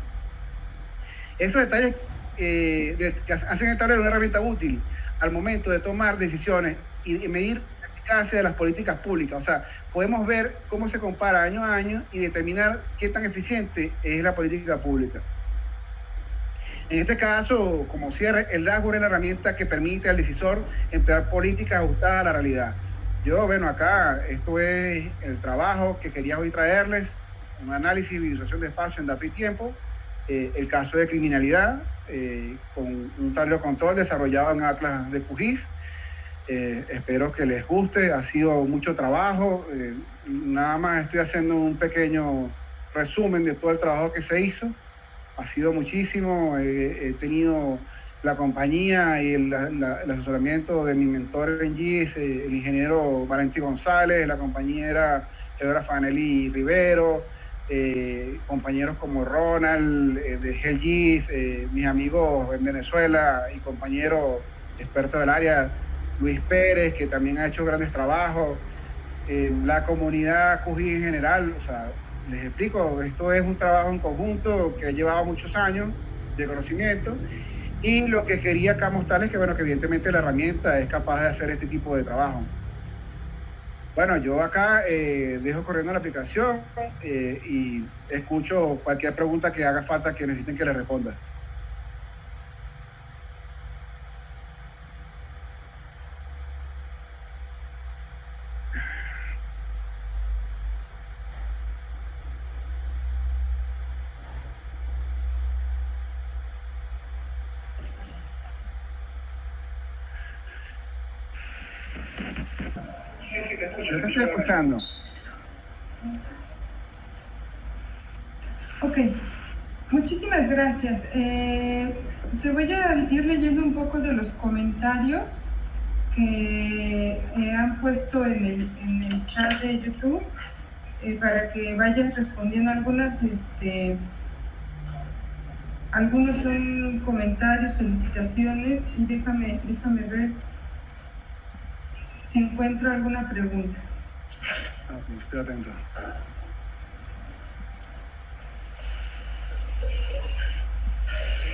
Esos detalles que hacen el tablero una herramienta útil al momento de tomar decisiones y medir la eficacia de las políticas públicas. O sea, podemos ver cómo se compara año a año y determinar qué tan eficiente es la política pública. En este caso, como cierre, el dashboard es la herramienta que permite al decisor emplear políticas ajustadas a la realidad. Yo, bueno, acá esto es el trabajo que quería hoy traerles, un análisis y visualización de espacio en dato y tiempo, el caso de criminalidad, con un tablero de control desarrollado en Atlas de QGIS. Espero que les guste, ha sido mucho trabajo, nada más estoy haciendo un pequeño resumen de todo el trabajo que se hizo, ha sido muchísimo, he tenido la compañía y el asesoramiento de mi mentor en GIS, el ingeniero Valentín González, la compañera geógrafa Nelly Rivero, compañeros como Ronald de GIS, mis amigos en Venezuela y compañeros expertos del área, Luis Pérez, que también ha hecho grandes trabajos, la comunidad QGIS en general. O sea, les explico, esto es un trabajo en conjunto que ha llevado muchos años de conocimiento, y lo que quería acá mostrarles es que, bueno, que evidentemente la herramienta es capaz de hacer este tipo de trabajo. Bueno, yo acá dejo corriendo la aplicación y escucho cualquier pregunta que haga falta que necesiten que les responda. Yo te estoy escuchando. Ok, muchísimas gracias. Te voy a ir leyendo un poco de los comentarios que han puesto en el chat de YouTube para que vayas respondiendo algunas. Algunos son comentarios, felicitaciones, y déjame ver si encuentro alguna pregunta. Okay, estoy atento.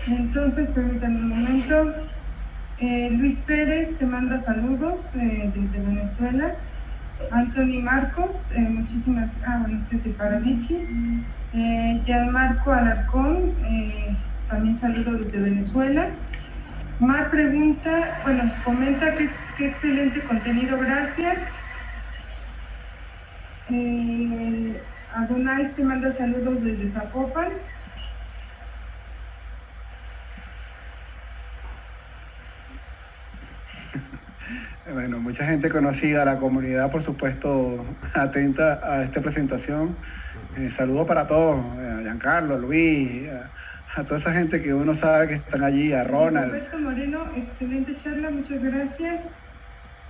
Entonces, permítanme un momento. Luis Pérez te manda saludos desde Venezuela. Anthony Marcos, muchísimas... bueno, este es de Paraviki. Gianmarco Alarcón, también saludos desde Venezuela. Mar pregunta, bueno, comenta qué excelente contenido, gracias. Adonai te manda saludos desde Zapopan. Bueno, mucha gente conocida, la comunidad, por supuesto, atenta a esta presentación. Saludos para todos, a Giancarlo, a Luis, a toda esa gente que uno sabe que están allí, a Ronald. Roberto Moreno, excelente charla, muchas gracias.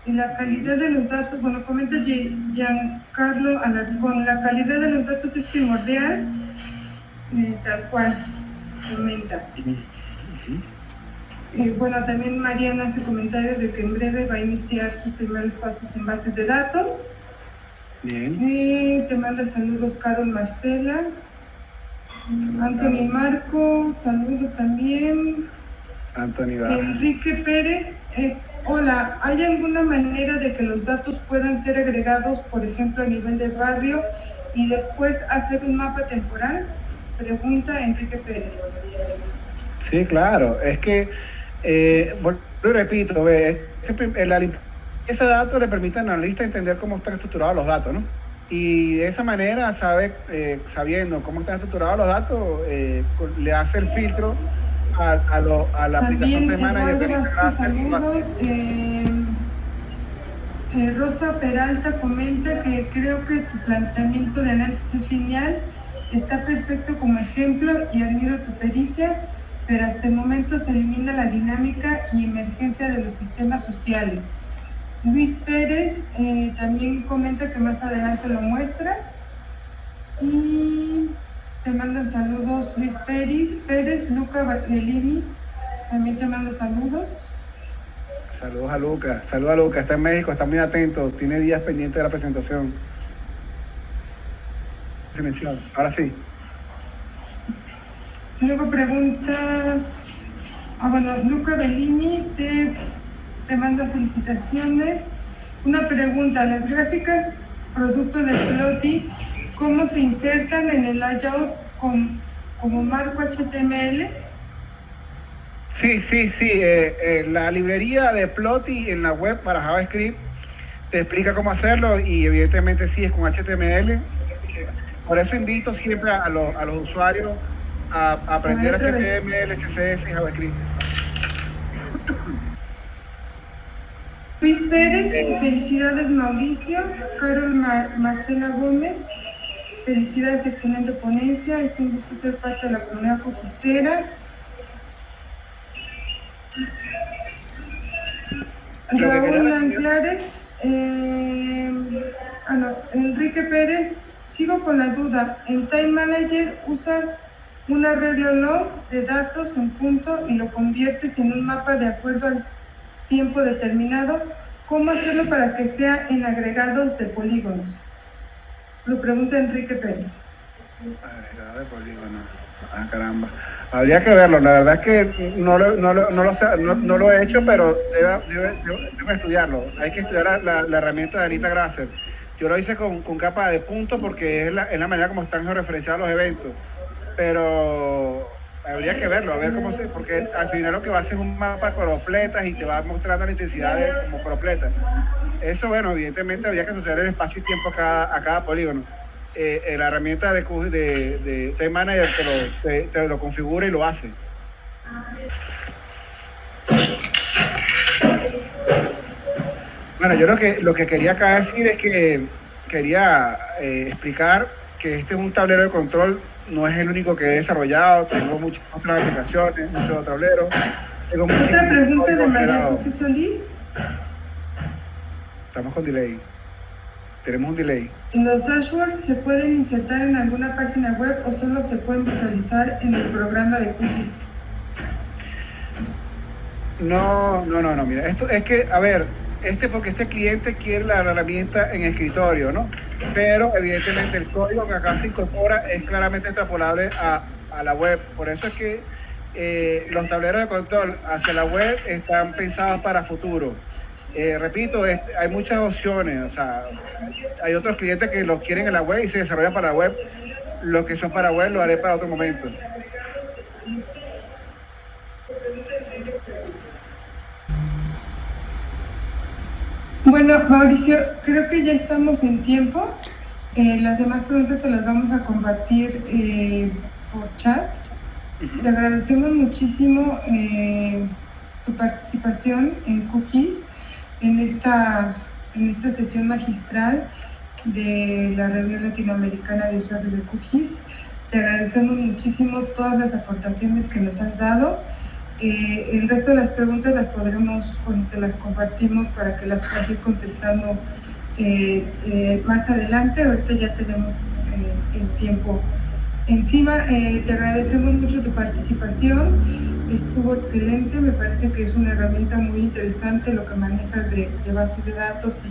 Y la calidad de los datos, bueno, comenta Giancarlo Alarcón, la calidad de los datos es primordial, tal cual, comenta. Bueno, también Mariana hace comentarios de que en breve va a iniciar sus primeros pasos en bases de datos. Bien. Te manda saludos Carol Marcela. Anthony Marco, saludos también. Anthony Baja. Enrique Pérez, hola, ¿hay alguna manera de que los datos puedan ser agregados, por ejemplo, a nivel de barrio y después hacer un mapa temporal? Pregunta Enrique Pérez. Sí, claro, es que, bueno, repito, la limpieza de datos le permite al analista entender cómo están estructurados los datos, ¿no? Y de esa manera, sabiendo cómo están estructurados los datos, le hace el filtro a la aplicación de Manager. También Eduardo Vázquez, saludos. Rosa Peralta comenta que creo que tu planteamiento de análisis es genial, está perfecto como ejemplo y admiro tu pericia, pero hasta el momento se elimina la dinámica y emergencia de los sistemas sociales. Luis Pérez también comenta que más adelante lo muestras. Y te mandan saludos Luis Pérez, Luca Bellini también te manda saludos. Saludos a Luca, está en México, está muy atento, tiene días pendientes de la presentación. Ahora sí. Luego pregunta, Luca Bellini te manda felicitaciones. Una pregunta, las gráficas producto de Plotly, ¿cómo se insertan en el layout como marco HTML? Sí. La librería de Plotly en la web para JavaScript te explica cómo hacerlo y evidentemente sí es con HTML. Por eso invito siempre a los usuarios a aprender HTML, CSS y JavaScript. Luis Pérez, felicidades Mauricio. Carol Marcela Gómez, felicidades, excelente ponencia, es un gusto ser parte de la comunidad cujistera. Raúl Anclares, Enrique Pérez, sigo con la duda, en Time Manager usas un arreglo log de datos en punto y lo conviertes en un mapa de acuerdo al tiempo determinado. ¿Cómo hacerlo para que sea en agregados de polígonos? Lo pregunta Enrique Pérez. Agregado de polígonos. Ah, caramba. Habría que verlo. La verdad es que no lo he hecho, pero debo estudiarlo. Hay que estudiar la herramienta de Anita Grasser. Yo lo hice con capa de punto porque es la manera como están referenciados los eventos. Pero habría que verlo, a ver cómo se... Porque al final lo que va a hacer es un mapa de croppletas y te va mostrando la intensidad como croppletas. Eso, bueno, evidentemente habría que asociar el espacio y tiempo a cada polígono. La herramienta de Time Manager te lo configura y lo hace. Bueno, yo lo que quería acá decir es que quería explicar que este es un tablero de control, no es el único que he desarrollado, tengo muchas otras aplicaciones, muchos tableros. Otra pregunta de María José Solís. Estamos con delay. Tenemos un delay. ¿Los dashboards se pueden insertar en alguna página web o solo se pueden visualizar en el programa de QGIS? No, mira, esto es que, a ver, porque este cliente quiere la herramienta en escritorio, ¿no? Pero evidentemente el código que acá se incorpora es claramente extrapolable a la web. Por eso es que los tableros de control hacia la web están pensados para futuro. Repito, hay muchas opciones, o sea, hay otros clientes que los quieren en la web y se desarrollan para la web. Los que son para web lo haré para otro momento. Bueno, Mauricio, creo que ya estamos en tiempo. Las demás preguntas te las vamos a compartir por chat. Te agradecemos muchísimo tu participación en QGIS, en esta sesión magistral de la reunión latinoamericana de usuarios de QGIS. Te agradecemos muchísimo todas las aportaciones que nos has dado. El resto de las preguntas te las compartimos para que las puedas ir contestando más adelante. Ahorita ya tenemos el tiempo encima. Te agradecemos mucho tu participación, estuvo excelente, me parece que es una herramienta muy interesante lo que manejas de bases de datos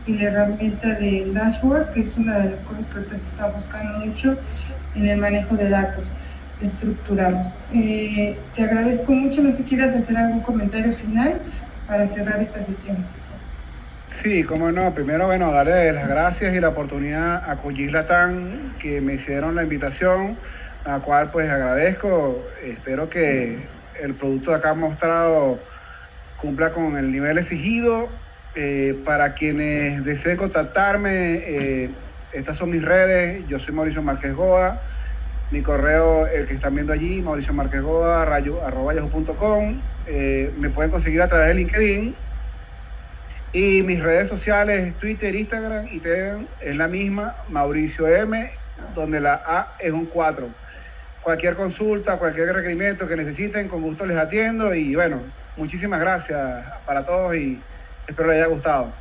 y la herramienta del dashboard, que es una de las cosas que ahorita se está buscando mucho. en el manejo de datos estructurados. Te agradezco mucho, no sé si quieras hacer algún comentario final para cerrar esta sesión. Sí, cómo no. Primero, bueno, darle las gracias y la oportunidad a Cuyis Latam que me hicieron la invitación, la cual pues agradezco. Espero que el producto de acá mostrado cumpla con el nivel exigido. Para quienes deseen contactarme, estas son mis redes. Yo soy Mauricio Márquez Goa. Mi correo, el que están viendo allí, mauriciomarquezgoa@yahoo.com. Me pueden conseguir a través de LinkedIn. Y mis redes sociales, Twitter, Instagram y Telegram, es la misma, Mauricio M, donde la A es un 4. Cualquier consulta, cualquier requerimiento que necesiten, con gusto les atiendo. Y bueno, muchísimas gracias para todos y espero les haya gustado.